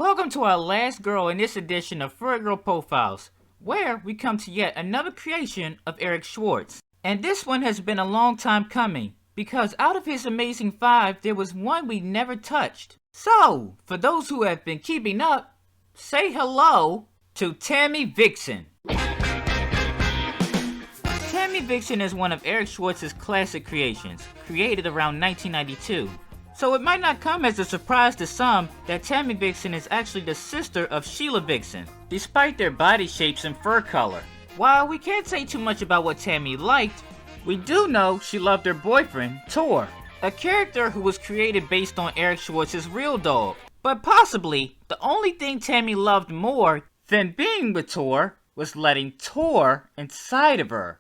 Welcome to our last girl in this edition of Furry Girl Profiles, where we come to yet another creation of Eric Schwartz. And this one has been a long time coming, because out of his amazing 5, there was one we never touched. So, for those who have been keeping up, say hello to Tammy Vixen. Tammy Vixen is one of Eric Schwartz's classic creations, created around 1992. So it might not come as a surprise to some that Tammy Vixen is actually the sister of Sheila Vixen, despite their body shapes and fur color. While we can't say too much about what Tammy liked, we do know she loved her boyfriend, Tor, a character who was created based on Eric Schwartz's real dog. But possibly, the only thing Tammy loved more than being with Tor was letting Tor inside of her.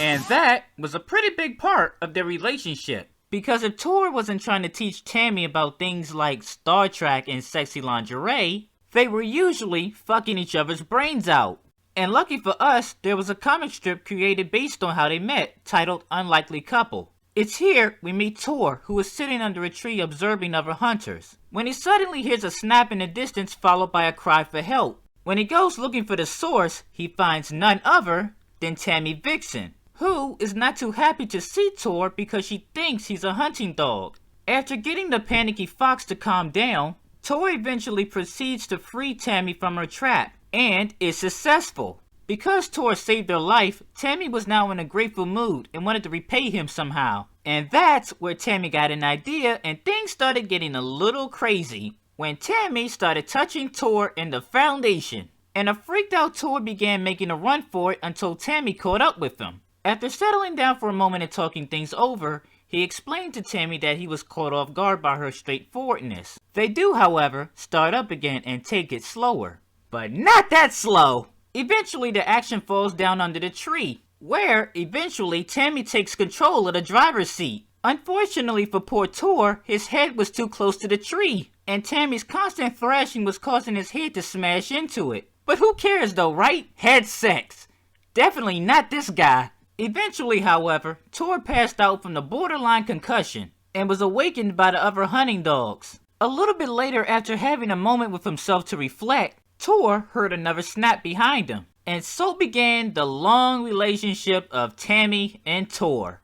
And that was a pretty big part of their relationship. Because if Tor wasn't trying to teach Tammy about things like Star Trek and sexy lingerie, they were usually fucking each other's brains out. And lucky for us, there was a comic strip created based on how they met, titled Unlikely Couple. It's here we meet Tor, who is sitting under a tree observing other hunters, when he suddenly hears a snap in the distance followed by a cry for help. When he goes looking for the source, he finds none other than Tammy Vixen, who is not too happy to see Tor because she thinks he's a hunting dog. After getting the panicky fox to calm down, Tor eventually proceeds to free Tammy from her trap, and is successful. Because Tor saved her life, Tammy was now in a grateful mood and wanted to repay him somehow. And that's where Tammy got an idea and things started getting a little crazy when Tammy started touching Tor in the foundation. And a freaked out Tor began making a run for it until Tammy caught up with him. After settling down for a moment and talking things over, he explained to Tammy that he was caught off guard by her straightforwardness. They do, however, start up again and take it slower. But not that slow! Eventually the action falls down under the tree, where eventually Tammy takes control of the driver's seat. Unfortunately for poor Tor, his head was too close to the tree, and Tammy's constant thrashing was causing his head to smash into it. But who cares though, right? Head sex. Definitely not this guy. Eventually, however, Tor passed out from the borderline concussion and was awakened by the other hunting dogs. A little bit later, after having a moment with himself to reflect, Tor heard another snap behind him, and so began the long relationship of Tammy and Tor.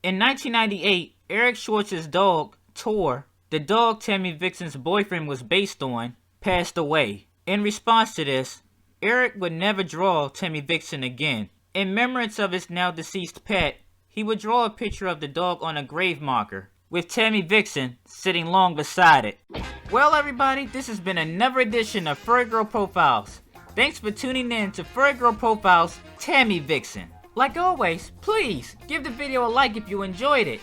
In 1998, Eric Schwartz's dog, Tor, the dog Tammy Vixen's boyfriend was based on, passed away. In response to this, Eric would never draw Tammy Vixen again. In remembrance of his now deceased pet, he would draw a picture of the dog on a grave marker, with Tammy Vixen sitting long beside it. Well everybody, this has been another edition of Furry Girl Profiles. Thanks for tuning in to Furry Girl Profiles, Tammy Vixen. Like always, please give the video a like if you enjoyed it.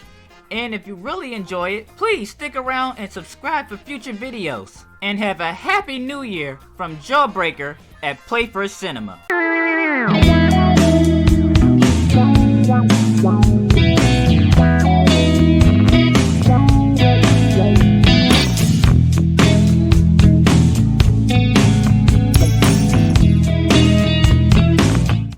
And if you really enjoy it, please stick around and subscribe for future videos. And have a happy new year from Jawbreaker at Playfur Cinema. Wow.